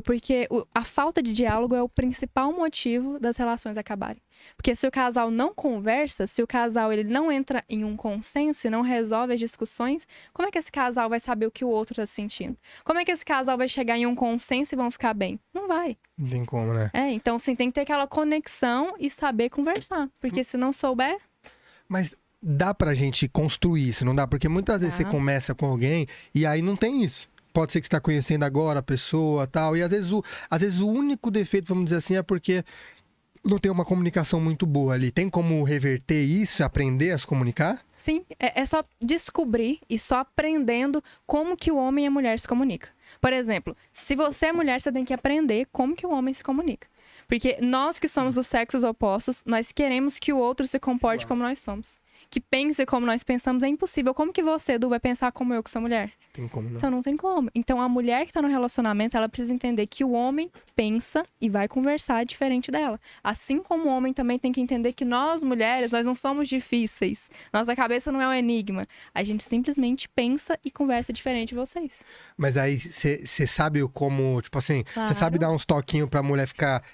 Porque a falta de diálogo é o principal motivo das relações acabarem. Porque se o casal não conversa, se o casal ele não entra em um consenso e não resolve as discussões, como é que esse casal vai saber o que o outro está sentindo? Como é que esse casal vai chegar em um consenso e vão ficar bem? Não vai. Não tem como, né? Então, sim, tem que ter aquela conexão e saber conversar. Porque se não souber... Mas dá pra gente construir isso, não dá? Porque muitas vezes você começa com alguém e aí não tem isso. Pode ser que você está conhecendo agora a pessoa e tal. E às vezes o único defeito, vamos dizer assim, é porque não tem uma comunicação muito boa ali. Tem como reverter isso, aprender a se comunicar? Sim, é só descobrir e só aprendendo como que o homem e a mulher se comunicam. Por exemplo, se você é mulher, você tem que aprender como que o homem se comunica. Porque nós que somos dos sexos opostos, nós queremos que o outro se comporte como nós somos. Que pense como nós pensamos é impossível. Como que você, Edu, vai pensar como eu que sou mulher? Tem como não. Então não tem como. Então a mulher que tá no relacionamento, ela precisa entender que o homem pensa e vai conversar diferente dela. Assim como o homem também tem que entender que nós, mulheres, nós não somos difíceis. Nossa cabeça não é um enigma. A gente simplesmente pensa e conversa diferente de vocês. Mas aí você sabe como, tipo assim, você sabe dar uns toquinhos pra mulher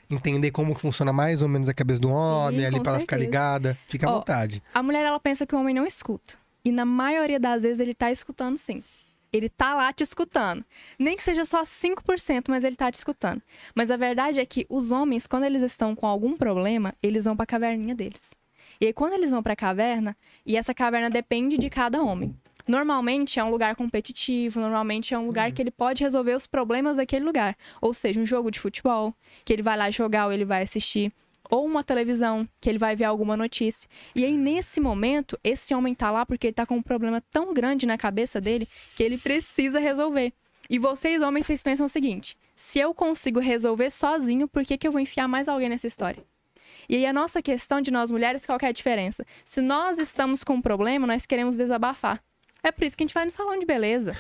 entender como que funciona mais ou menos a cabeça do homem, ali pra ela ficar ligada. Fica à vontade. A mulher, ela pensa que o homem não escuta. E na maioria das vezes ele tá escutando sim. Ele tá lá te escutando. Nem que seja só 5%, mas ele tá te escutando. Mas a verdade é que os homens, quando eles estão com algum problema, eles vão pra caverninha deles. E aí, quando eles vão pra caverna, e essa caverna depende de cada homem. Normalmente é um lugar competitivo, normalmente é um lugar que ele pode resolver os problemas daquele lugar. Ou seja, um jogo de futebol, que ele vai lá jogar ou ele vai assistir. Ou uma televisão, que ele vai ver alguma notícia. E aí, nesse momento, esse homem tá lá porque ele tá com um problema tão grande na cabeça dele que ele precisa resolver. E vocês, homens, vocês pensam o seguinte: se eu consigo resolver sozinho, por que eu vou enfiar mais alguém nessa história? E aí, a nossa questão de nós mulheres, qual que é a diferença? Se nós estamos com um problema, nós queremos desabafar. É por isso que a gente vai no salão de beleza.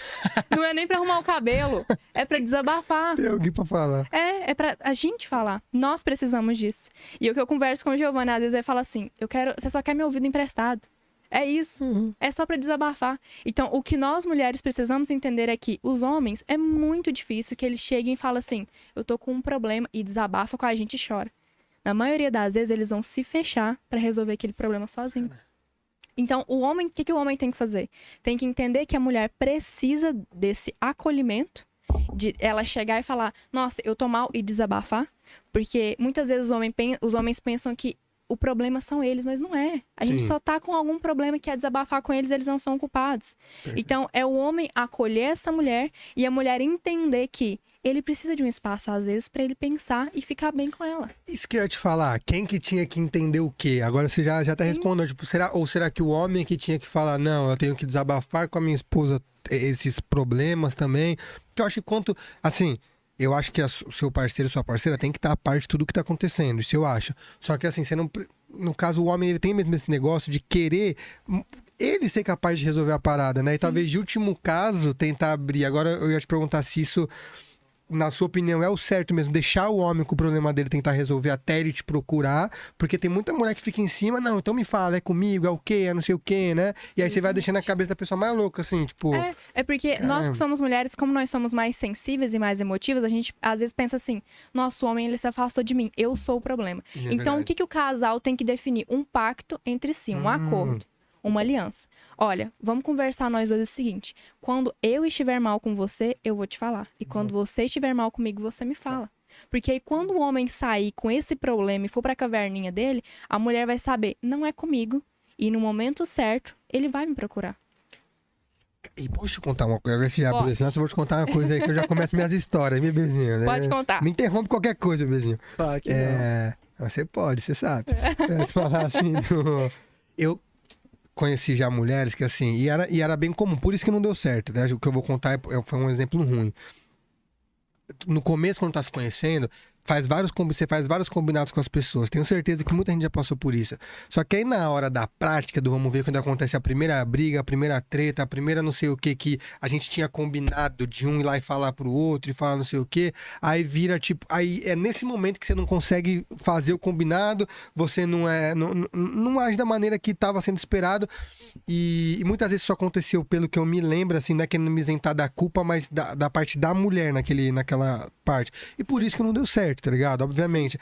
Não é nem pra arrumar o cabelo, é pra desabafar. Tem alguém pra falar. É pra a gente falar. Nós precisamos disso. E o que eu converso com o Giovanni, às vezes, ele fala assim: você só quer meu ouvido emprestado. É isso. É só pra desabafar. Então, o que nós mulheres precisamos entender é que os homens, é muito difícil que eles cheguem e falem assim: eu tô com um problema, e desabafa com a gente e chora. Na maioria das vezes, eles vão se fechar pra resolver aquele problema sozinho. Então, o que o homem tem que fazer? Tem que entender que a mulher precisa desse acolhimento, de ela chegar e falar: nossa, eu tô mal, e desabafar. Porque muitas vezes os homens pensam que o problema são eles, mas não é. A gente só tá com algum problema que é desabafar com eles não são culpados. Perfeito. Então, é o homem acolher essa mulher e a mulher entender que ele precisa de um espaço, às vezes, pra ele pensar e ficar bem com ela. Isso que eu ia te falar. Quem que tinha que entender o quê? Agora você já tá respondendo. Tipo, será que o homem que tinha que falar: não, eu tenho que desabafar com a minha esposa esses problemas também? Porque eu acho que assim, eu acho que o seu parceiro, sua parceira tem que estar a parte de tudo que tá acontecendo. Isso eu acho. Só que assim, você não... No caso, o homem, ele tem mesmo esse negócio de querer ele ser capaz de resolver a parada, né? E talvez, de último caso, tentar abrir. Agora, eu ia te perguntar se isso, na sua opinião, é o certo mesmo, deixar o homem com o problema dele tentar resolver até ele te procurar, porque tem muita mulher que fica em cima: não, então me fala, é comigo, é o quê, é não sei o quê, né? E aí você vai deixando a cabeça da pessoa mais louca, assim, tipo... É porque nós que somos mulheres, como nós somos mais sensíveis e mais emotivas, a gente às vezes pensa assim: nossa, o homem, ele se afastou de mim, eu sou o problema. Então, o que o casal tem que definir? Um pacto entre si, um acordo. Uma aliança. Olha, vamos conversar nós dois o seguinte: quando eu estiver mal com você, eu vou te falar. E quando você estiver mal comigo, você me fala. Porque aí, quando o homem sair com esse problema e for pra caverninha dele, a mulher vai saber: não é comigo. E no momento certo, ele vai me procurar. E posso te contar uma coisa? Senão eu vou te contar uma coisa aí que eu já começo minhas histórias, minha bebezinha, né? Pode contar. Me interrompe qualquer coisa, bebezinho. Claro que não. Você pode, você sabe. Eu ia te falar assim, eu conheci já mulheres que assim, e era bem comum, por isso que não deu certo, né? O que eu vou contar foi um exemplo ruim. No começo, quando tá se conhecendo, você faz vários combinados com as pessoas. Tenho certeza que muita gente já passou por isso. Só que aí na hora da prática, do vamos ver, quando acontece a primeira briga, a primeira treta, a primeira não sei o que a gente tinha combinado de um ir lá e falar pro outro e falar não sei o que, aí vira tipo, aí é nesse momento que você não consegue fazer o combinado, você não age da maneira que estava sendo esperado e muitas vezes isso aconteceu, pelo que eu me lembro, assim, não é querendo me isentar da culpa, mas da parte da mulher naquela parte. E por isso que não deu certo, tá ligado? Obviamente.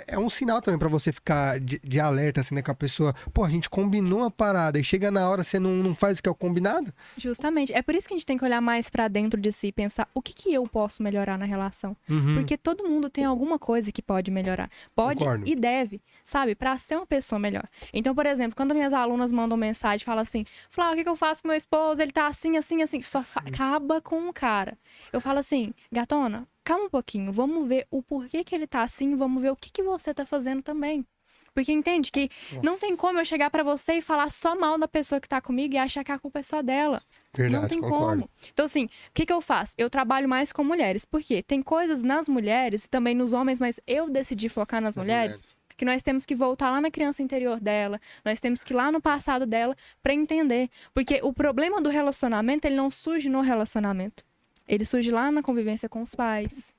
É um sinal também pra você ficar de alerta, assim, né? Com a pessoa. Pô, a gente combinou a parada e chega na hora você não faz o que é o combinado? Justamente. É por isso que a gente tem que olhar mais pra dentro de si e pensar o que eu posso melhorar na relação. Porque todo mundo tem alguma coisa que pode melhorar. Pode Concordo. e deve, sabe? Pra ser uma pessoa melhor. Então, por exemplo, quando minhas alunas mandam mensagem e falam assim, Flávia, o que eu faço com meu esposo? Ele tá assim, assim, assim. Só acaba com o cara. Eu falo assim, gatona, calma um pouquinho, vamos ver o porquê que ele tá assim, vamos ver o que você tá fazendo também. Porque entende que não tem como eu chegar pra você e falar só mal da pessoa que tá comigo e achar que a culpa é só dela. Verdade, Não tem concordo. como. Então, assim, o que eu faço? Eu trabalho mais com mulheres. Por quê? Tem coisas nas mulheres e também nos homens, mas eu decidi focar nas mulheres. Que nós temos que voltar lá na criança interior dela, nós temos que ir lá no passado dela pra entender. Porque o problema do relacionamento, ele não surge no relacionamento. Ele surge lá na convivência com os pais.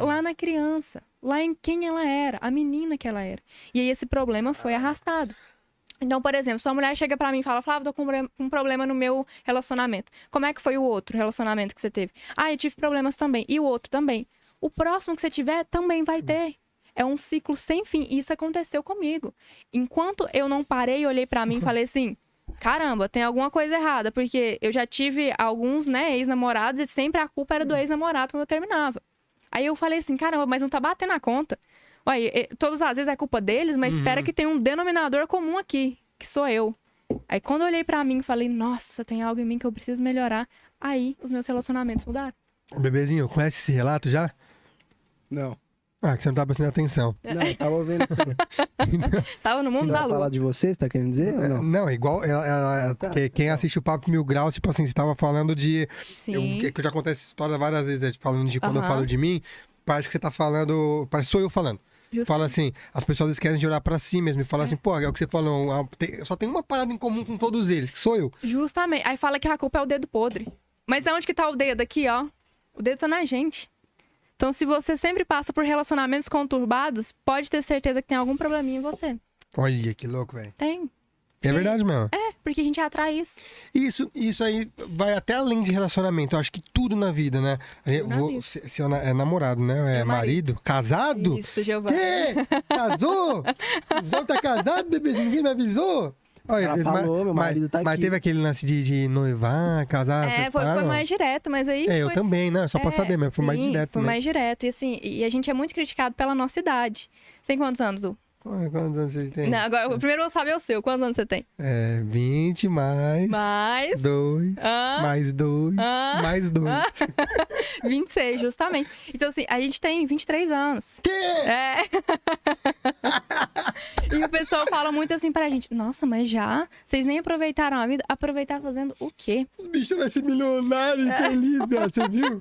Lá na criança, lá em quem ela era, a menina que ela era. E aí esse problema foi arrastado. Então, por exemplo, sua mulher chega pra mim e fala, Flávia, tô com um problema no meu relacionamento. Como é que foi o outro relacionamento que você teve? Ah, eu tive problemas também. E o outro também. O próximo que você tiver também vai ter. É um ciclo sem fim. E isso aconteceu comigo. Enquanto eu não parei e olhei pra mim e falei assim, caramba, tem alguma coisa errada. Porque eu já tive alguns, né, ex-namorados e sempre a culpa era do ex-namorado quando eu terminava. Aí eu falei assim, caramba, mas não tá batendo a conta. Ué, todas as vezes é culpa deles, mas espera que tem um denominador comum aqui, que sou eu. Aí quando eu olhei pra mim e falei, nossa, tem algo em mim que eu preciso melhorar, aí os meus relacionamentos mudaram. Bebezinho, conhece esse relato já? Não. Ah, que você não tá prestando atenção. Não, eu tava ouvindo isso. Tava no mundo Não da vai lua. falar de você, você tá querendo dizer ou não? Não, é igual. Quem assiste o Papo Mil Graus, tipo assim, você tava falando de. Sim. Que eu já contei essa história várias vezes, falando de quando eu Aham. falo de mim, parece que você tá falando. Parece que sou eu falando. Justo. Fala assim, as pessoas esquecem de olhar pra si mesmo e falam assim, pô, é o que você falou, só tem uma parada em comum com todos eles, que sou eu. Justamente. Aí fala que a culpa é o dedo podre. Mas aonde que tá o dedo? Aqui, ó. O dedo tá na gente. Então, se você sempre passa por relacionamentos conturbados, pode ter certeza que tem algum probleminha em você. Olha, que louco, velho. Tem. É verdade mesmo. Porque a gente atrai isso. Isso aí vai até além de relacionamento. Eu acho que tudo na vida, né? Na vida. Se é namorado, né? É marido? Casado? Isso, Giovana. Quê? Casou? Zão tá casado, bebezinho? Ninguém me avisou? Olha, Ela falou, meu marido tá mas aqui. teve aquele lance de noivar, casar, essas Foi paradas, não? mais direto, mas aí eu foi... também, né? Só pra saber, mas foi mais sim, direto foi também. mais direto. E assim, e a gente é muito criticado pela nossa idade. Você tem quantos anos, Du? Quantos anos vocês têm? Não, agora, primeiro eu vou saber o seu. Quantos anos você tem? 20 mais... Mais... 2, Ah. mais 2, Ah. mais 2. 26, justamente. Então, assim, a gente tem 23 anos. Quê? É. E o pessoal fala muito assim pra gente, nossa, mas já? Vocês nem aproveitaram a vida? Aproveitar fazendo o quê? Os bichos vão ser milionário e feliz, viado, você viu?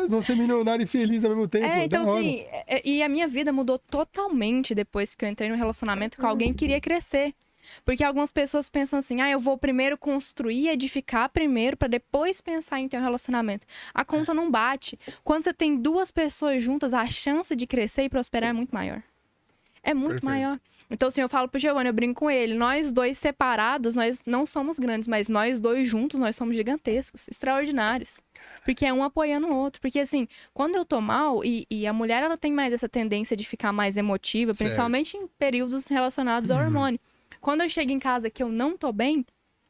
Vão ser milionário e feliz ao mesmo tempo. Então da hora. assim, e a minha vida mudou totalmente depois que eu entrei no relacionamento com alguém que queria crescer. Porque algumas pessoas pensam assim, eu vou primeiro construir, edificar primeiro, pra depois pensar em ter um relacionamento. A conta não bate. Quando você tem duas pessoas juntas, a chance de crescer e prosperar é muito maior. É muito Perfeito. maior. Então, assim, eu falo pro Giovanni, eu brinco com ele, nós dois separados, nós não somos grandes, mas nós dois juntos, nós somos gigantescos, extraordinários. Porque é um apoiando o outro. Porque, assim, quando eu tô mal, e a mulher, ela tem mais essa tendência de ficar mais emotiva, Certo. principalmente em períodos relacionados ao hormônio. Quando eu chego em casa que eu não tô bem,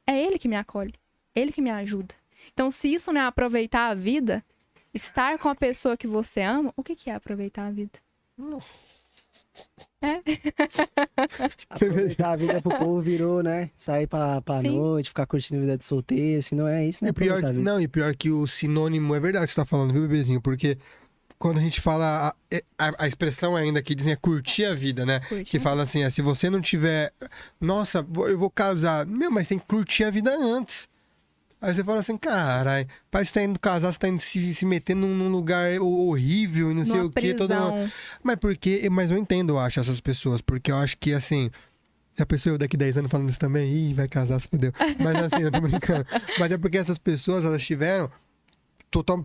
é ele que me acolhe, ele que me ajuda. Então, se isso não é aproveitar a vida, estar com a pessoa que você ama, o que é aproveitar a vida? Aproveitar a vida pro povo virou, né? Sair pra Sim. noite, ficar curtindo a vida de solteiro, assim, não é isso, né? E pior, Aproveitar a vida. não, e pior que o sinônimo é verdade que você tá falando, viu, bebezinho? Porque quando a gente fala, a expressão ainda que dizem é curtir a vida, né? Curte, Que né? fala assim, se você não tiver, nossa, eu vou casar. Meu, mas tem que curtir a vida antes. Aí você fala assim, caralho, parece que tá indo casar, você tá indo se meter num lugar horrível e não sei Numa o quê. prisão. Mas eu entendo, eu acho, essas pessoas, porque eu acho que, assim, se a pessoa daqui 10 anos falando isso também, ih, vai casar, se fodeu. Mas assim, eu tô brincando. Mas é porque essas pessoas, elas tiveram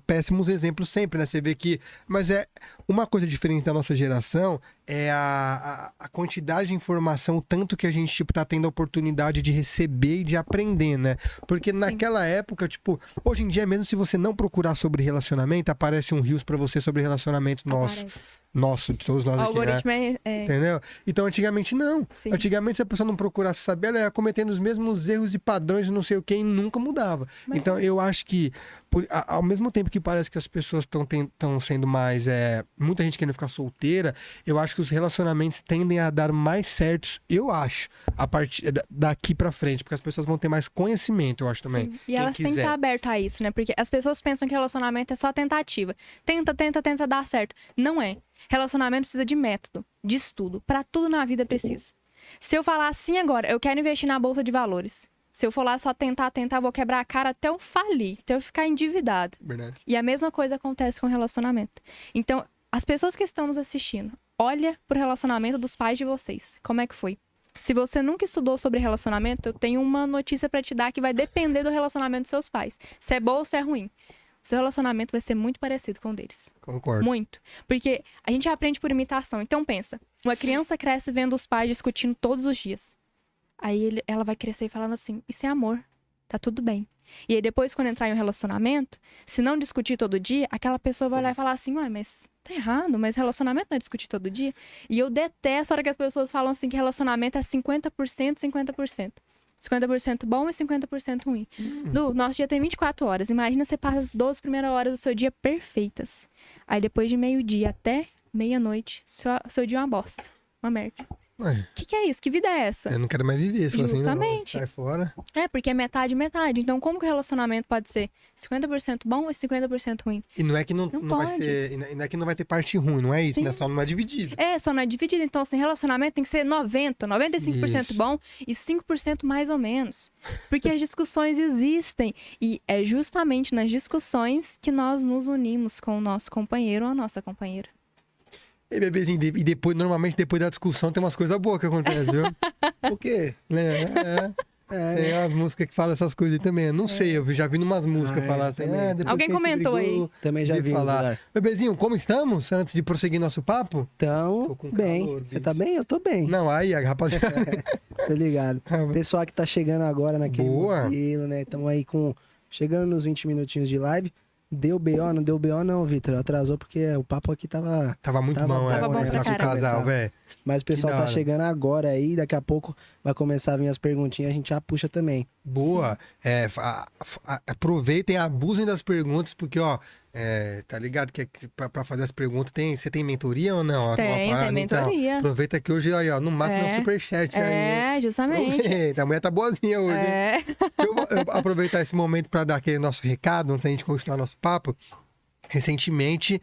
péssimos exemplos sempre, né? Você vê que... Mas é uma coisa diferente da nossa geração é a quantidade de informação, o tanto que a gente, tipo, tá tendo a oportunidade de receber e de aprender, né? Porque naquela época, tipo, hoje em dia, mesmo se você não procurar sobre relacionamento, aparece um rios pra você sobre relacionamento nosso, de todos nós O aqui, algoritmo né? é... Entendeu? Então, antigamente, não. Sim. Antigamente, se a pessoa não procurasse saber, ela ia cometendo os mesmos erros e padrões e não sei o que, e nunca mudava. Mas então, eu acho que, ao mesmo tempo que parece que as pessoas estão sendo mais... muita gente querendo ficar solteira, eu acho que os relacionamentos tendem a dar mais certos, eu acho, a partir daqui pra frente, porque as pessoas vão ter mais conhecimento, eu acho também. Sim. E elas têm que estar abertas a isso, né? Porque as pessoas pensam que relacionamento é só tentativa. Tenta dar certo. Não é. Relacionamento precisa de método, de estudo. Pra tudo na vida precisa. Se eu falar assim agora, eu quero investir na bolsa de valores. Se eu for lá só tentar, eu vou quebrar a cara até eu falir, até eu ficar endividado. Verdade. E a mesma coisa acontece com relacionamento. Então, as pessoas que estão nos assistindo, olha pro relacionamento dos pais de vocês. Como é que foi? Se você nunca estudou sobre relacionamento, eu tenho uma notícia pra te dar que vai depender do relacionamento dos seus pais. Se é bom ou se é ruim. O seu relacionamento vai ser muito parecido com o deles. Concordo. Muito. Porque a gente aprende por imitação. Então pensa, uma criança cresce vendo os pais discutindo todos os dias. Aí ela vai crescer falando assim, isso é amor, tá tudo bem. E aí depois, quando entrar em um relacionamento, se não discutir todo dia, aquela pessoa vai lá e falar assim, ué, mas tá errado, mas relacionamento não é discutir todo dia. E eu detesto a hora que as pessoas falam assim que relacionamento é 50%, 50%. 50% bom e 50% ruim. Nosso dia tem 24 horas. Imagina você passa as 12 primeiras horas do seu dia perfeitas. Aí depois de meio-dia até meia-noite, seu dia é uma bosta. Uma merda. Ué, O que é isso? Que vida é essa? eu não quero mais viver isso assim, não. Justamente. Sai fora. É, porque é metade, metade. Então, como que o relacionamento pode ser 50% bom e 50% ruim? E não é que não vai pode. ser. E não é que não vai ter parte ruim, não é isso, Sim. né? Só não é dividido. É, só não é dividido. Então, assim, relacionamento tem que ser 95% Isso. bom e 5% mais ou menos. Porque as discussões existem. E é justamente nas discussões que nós nos unimos com o nosso companheiro ou a nossa companheira. E bebezinho, e depois, normalmente depois da discussão tem umas coisas boas que acontecem, viu? O quê? Tem umas músicas que falam essas coisas aí também. Eu não sei, eu já vi numas músicas falar assim. também. Depois Alguém que a gente comentou brigou, aí. Também já de vi falar. falar. Bebezinho, como estamos? Antes de prosseguir nosso papo? Então, Tô com bem. calor, Você bicho. tá bem? Eu tô bem. Não, aí, rapaziada. Tô ligado. Pessoal que tá chegando agora naquele Boa. modelo, né? Estamos aí chegando nos 20 minutinhos de live. Deu BO? Não deu BO não, Vitor. Atrasou porque o papo aqui tava... Tava muito Tava bom, bom pra Conversar com o caramba. casal, velho. Mas o pessoal da tá hora. chegando agora aí. Daqui a pouco vai começar a vir as perguntinhas. A gente já puxa também. Boa. Aproveitem, abusem das perguntas, porque, ó, tá ligado que pra fazer as perguntas, você tem mentoria ou não? Tem mentoria. Então, aproveita que hoje, aí, ó, no máximo é um superchat aí. É, justamente. Aproveita, a mulher tá boazinha hoje, hein? É. Deixa eu aproveitar esse momento para dar aquele nosso recado, antes da gente continuar nosso papo. Recentemente,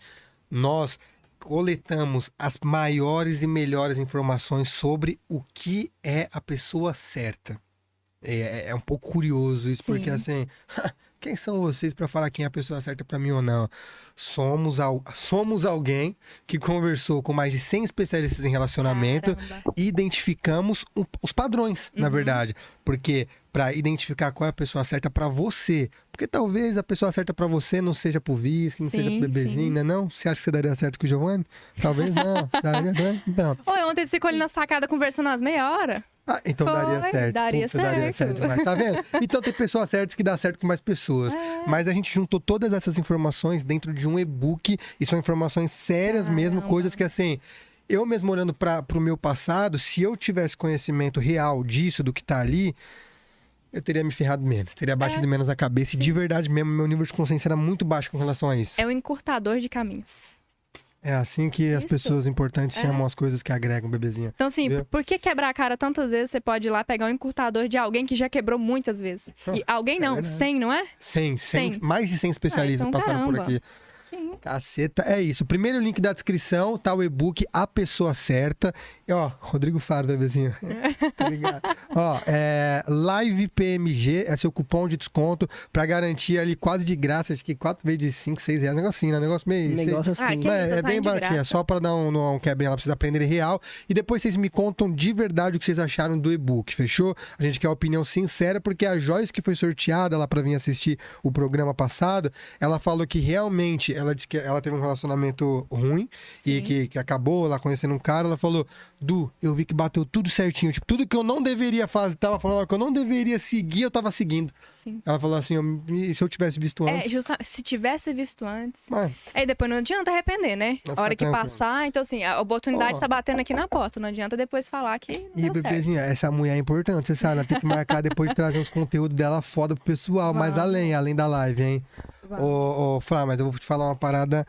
nós coletamos as maiores e melhores informações sobre o que é a pessoa certa. É um pouco curioso isso, Sim. porque assim, quem são vocês para falar quem é a pessoa certa para mim ou não? Somos alguém que conversou com mais de 100 especialistas em relacionamento Caramba. e identificamos os padrões, na verdade. Porque para identificar qual é a pessoa certa para você. Porque talvez a pessoa certa para você não seja pro Whisky, não Sim, seja pro bebezinho, sim. né? Não? Você acha que você daria certo com o Giovanni? Talvez não. Daria, né? Então. Oi, ontem você ficou ali na sacada conversando umas meia hora. Ah, então Foi, daria certo. daria Puta, daria certo. certo demais, tá vendo? Então tem pessoas certas que dá certo com mais pessoas. Mas a gente juntou todas essas informações dentro de um e-book e são informações sérias mesmo, Caramba. coisas que assim, eu mesmo olhando pro meu passado, se eu tivesse conhecimento real disso, do que tá ali, eu teria me ferrado menos, teria batido menos a cabeça e de verdade mesmo, meu nível de consciência era muito baixo com relação a isso. É um encurtador de caminhos. É assim que as Isso. pessoas importantes chamam as coisas que agregam, bebezinha. Então, assim, Viu? por que quebrar a cara tantas vezes? Você pode ir lá pegar um encurtador de alguém que já quebrou muitas vezes. E alguém não, verdade. 100, não é? 100, Cem. mais de 100 especialistas então, passaram por caramba. aqui. Sim. Caceta, é isso. Primeiro link da descrição, tá o e-book A Pessoa Certa. E, ó, Rodrigo Faro, bebezinho. Tá ligado? Ó, Live PMG é seu cupom de desconto pra garantir ali quase de graça, acho que 4 vezes de 5, 6 reais. Negocinho, né? Negócio meio... Negócio assim. que isso, É tá bem de baratinho, é graça. só pra dar um quebrinha lá pra vocês aprenderem real. E depois vocês me contam de verdade o que vocês acharam do e-book, fechou? A gente quer a opinião sincera, porque a Joyce, que foi sorteada lá pra vir assistir o programa passado, ela falou que realmente, ela disse que ela teve um relacionamento ruim e Sim. que acabou lá conhecendo um cara. Ela falou, Du, eu vi que bateu tudo certinho. Tipo, tudo que eu não deveria fazer, tava falando que eu não deveria seguir, eu tava seguindo. Sim. Ela falou assim, se eu tivesse visto antes... Se tivesse visto antes. Mas, Aí depois não adianta arrepender, né? Vai A hora ficar que tranquilo. passar, então assim, a oportunidade Ó. tá batendo aqui na porta. Não adianta depois falar que não E, deu certo. bebezinha, essa mulher é importante, você sabe, ela tem que marcar depois de trazer uns conteúdos dela foda pro pessoal, mas Vamos. além da live, hein? Vamos. Ô, Flá, mas eu vou te falar uma parada.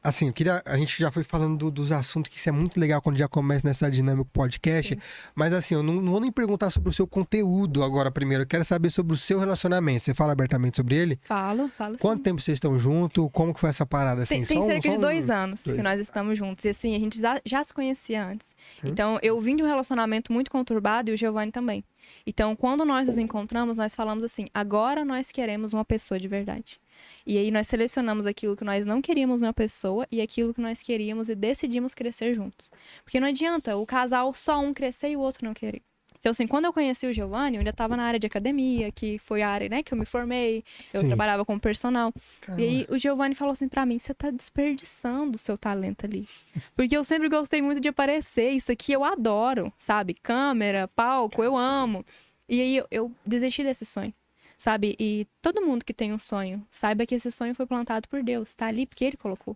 Assim, a gente já foi falando dos assuntos, que isso é muito legal quando já começa nessa dinâmica podcast. Sim. Mas assim, eu não vou nem perguntar sobre o seu conteúdo agora primeiro. Eu quero saber sobre o seu relacionamento. Você fala abertamente sobre ele? Falo sim. Quanto tempo vocês estão juntos? Como que foi essa parada? Assim, Tem cerca de 2 anos. anos que nós estamos juntos. E assim, a gente já se conhecia antes. Então, eu vim de um relacionamento muito conturbado e o Giovanni também. Então, quando nós nos encontramos, nós falamos assim, agora nós queremos uma pessoa de verdade. E aí nós selecionamos aquilo que nós não queríamos numa pessoa e aquilo que nós queríamos e decidimos crescer juntos. Porque não adianta o casal só um crescer e o outro não querer. Então, assim, quando eu conheci o Giovanni, eu ainda estava na área de academia, que foi a área, né, que eu me formei. Eu Sim. trabalhava como personal. Caramba. E aí o Giovanni falou assim pra mim, você tá desperdiçando o seu talento ali. Porque eu sempre gostei muito de aparecer, isso aqui eu adoro, sabe? Câmera, palco, eu amo. E aí eu desisti desse sonho, sabe? E todo mundo que tem um sonho, saiba que esse sonho foi plantado por Deus, tá ali porque Ele colocou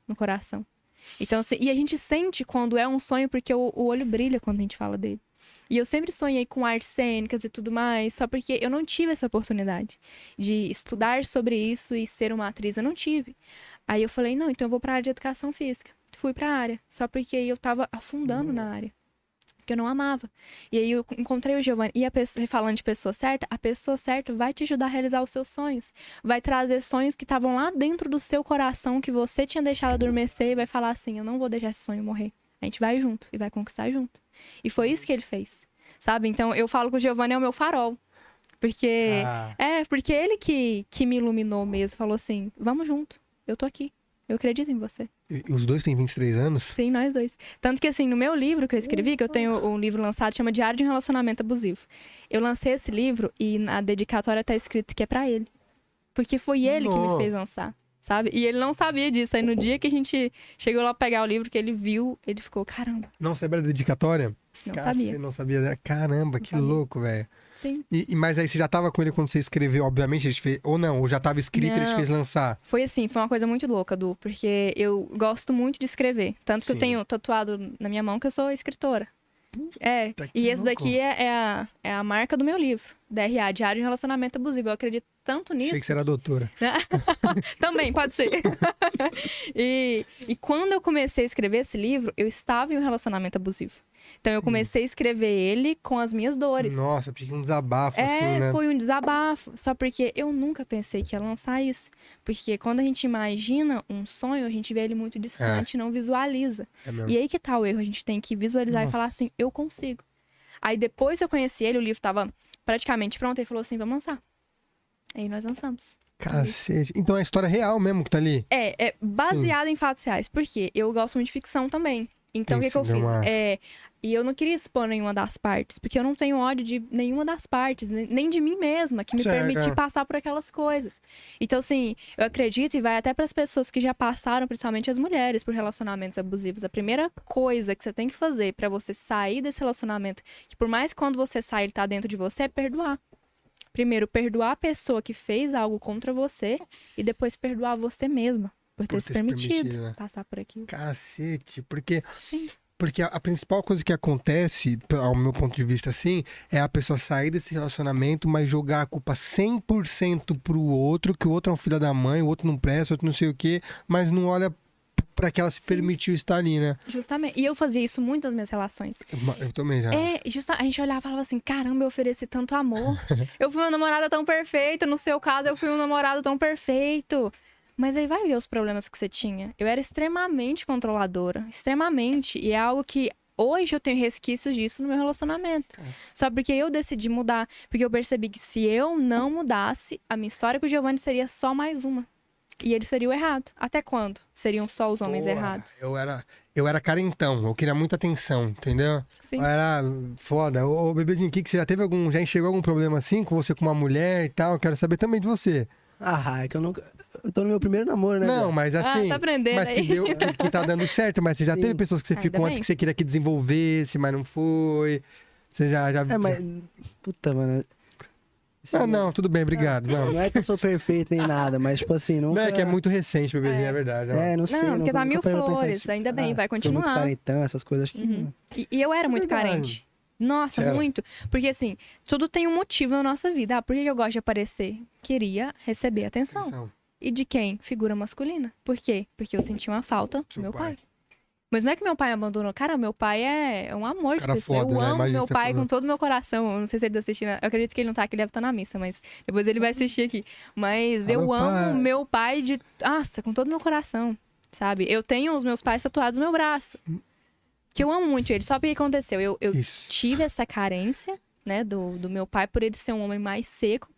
no coração. Então, assim, e a gente sente quando é um sonho porque o olho brilha quando a gente fala dele. E eu sempre sonhei com artes cênicas e tudo mais, só porque eu não tive essa oportunidade de estudar sobre isso e ser uma atriz, eu não tive. Aí eu falei, não, então eu vou pra área de educação física. Fui pra área, só porque eu tava afundando na área. Que eu não amava. E aí eu encontrei o Giovanni. E falando de pessoa certa, a pessoa certa vai te ajudar a realizar os seus sonhos. Vai trazer sonhos que estavam lá dentro do seu coração, que você tinha deixado adormecer, e vai falar assim, eu não vou deixar esse sonho morrer. A gente vai junto e vai conquistar junto. E foi isso que ele fez, sabe? Então eu falo que o Giovanni é o meu farol. Porque porque ele que me iluminou mesmo. Falou assim, vamos junto, eu tô aqui. Eu acredito em você. E os dois têm 23 anos? Sim, nós dois. Tanto que, assim, no meu livro que eu escrevi, que eu tenho um livro lançado, chama Diário de um Relacionamento Abusivo. Eu lancei esse livro e na dedicatória tá escrito que é pra ele. Porque foi ele que me fez lançar, sabe? E ele não sabia disso. Aí no dia que a gente chegou lá pra pegar o livro, que ele viu, ele ficou, caramba, Não sabia da dedicatória? não Você sabia. não sabia, né? Caramba, que sabia. louco, velho. Sim. Mas aí você já tava com ele quando você escreveu, obviamente, ele te fez, ou não, ou já tava escrito e ele te Não. fez lançar. Foi assim, foi uma coisa muito louca, Du, porque eu gosto muito de escrever. Tanto que Sim. eu tenho tatuado na minha mão que eu sou escritora. que E esse louco. daqui é a marca do meu livro, DRA, Diário de um Relacionamento Abusivo. Eu acredito tanto nisso. Achei que você era doutora. Também, pode ser. e quando eu comecei a escrever esse livro, eu estava em um relacionamento abusivo. Então eu comecei a escrever ele com as minhas dores. Nossa, porque um desabafo, assim, né? Foi um desabafo. Só porque eu nunca pensei que ia lançar isso. Porque quando a gente imagina um sonho, a gente vê ele muito distante, não visualiza. É mesmo. E aí que tá o erro, a gente tem que visualizar e falar assim, eu consigo. Aí depois que eu conheci ele, o livro tava praticamente pronto, ele falou assim, vamos lançar. Aí nós lançamos. Cacete. Então é a história real mesmo que tá ali. É baseado em fatos reais. Por quê? Eu gosto muito de ficção também. Então, o Tem que eu que ser fiz? uma- E eu não queria expor nenhuma das partes, porque eu não tenho ódio de nenhuma das partes, nem de mim mesma, que me Certo, permitiu é. passar por aquelas coisas. Então, assim, eu acredito e vai até para as pessoas que já passaram, principalmente as mulheres, por relacionamentos abusivos. A primeira coisa que você tem que fazer para você sair desse relacionamento, que por mais que quando você sai, ele tá dentro de você, é perdoar. Primeiro, perdoar a pessoa que fez algo contra você e depois perdoar você mesma por ter se permitido né? passar por aquilo. Cacete, porque Sim. a principal coisa que acontece, ao meu ponto de vista assim, é a pessoa sair desse relacionamento, mas jogar a culpa 100% pro outro, que o outro é um filho da mãe, o outro não presta, o outro não sei o quê, mas não olha pra que ela se permitiu estar ali, né? Justamente. E eu fazia isso muito nas minhas relações. Eu também já. A gente olhava e falava assim, caramba, eu ofereci tanto amor. Eu fui uma namorada tão perfeita. No seu caso, eu fui um namorado tão perfeito. Mas aí vai ver os problemas que você tinha. Eu era extremamente controladora. Extremamente. E é algo que hoje eu tenho resquícios disso no meu relacionamento. Só porque eu decidi mudar. Porque eu percebi que se eu não mudasse, a minha história com o Giovanni seria só mais uma. E ele seria o errado. Até quando seriam só os homens Porra, errados? Eu era carentão, eu queria muita atenção, entendeu? Sim. Eu era foda. Ô, bebezinho, que você já enxergou algum problema assim com você com uma mulher e tal? Eu quero saber também de você. Ah, é que eu nunca. Eu tô no meu primeiro namoro, né? Não, velho? mas assim. tá aprendendo mas aí. que tá dando certo, mas você já Sim. teve pessoas que você Ainda ficou antes bem. que você queria que desenvolvesse, mas não foi. Você já. É, mas. Puta, mano. Ah, não, tudo bem, obrigado. Não, Não é que eu sou perfeito nem nada, mas, tipo assim, não nunca. é que é muito recente, bebezinho, é verdade. ó. É, não sei. Não, porque tá mil parei pra pensar flores, nisso. ainda bem, vai Foi muito continuar. carentão, essas coisas, acho que. Uhum. E eu era muito verdade. carente. Nossa, Era. muito. Porque assim, tudo tem um motivo na nossa vida. Ah, por que eu gosto de aparecer? Queria receber atenção. Atenção. E de quem? Figura masculina. Por quê? Porque eu senti uma falta do Seu meu pai. pai. Mas não é que meu pai me abandonou. Cara, meu pai é um amor de Cara pessoa. foda, Eu né? amo Imagina meu você pai falando. com todo o meu coração. Eu não sei se ele tá assistindo. Eu acredito que ele não tá, que ele deve estar na missa, mas depois ele vai assistir aqui. Mas eu Alô, pai. amo meu pai de... Nossa, com todo o meu coração, sabe? Eu tenho os meus pais tatuados no meu braço. Que eu amo muito ele. Só porque aconteceu. Eu Isso. tive essa carência, né, do meu pai por ele ser um homem mais seco.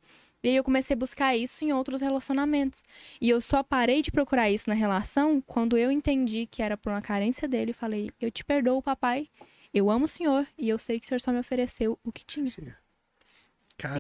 E aí eu comecei a buscar isso em outros relacionamentos. E eu só parei de procurar isso na relação quando eu entendi que era por uma carência dele. E falei, eu te perdoo, papai. Eu amo o senhor e eu sei que o senhor só me ofereceu o que tinha.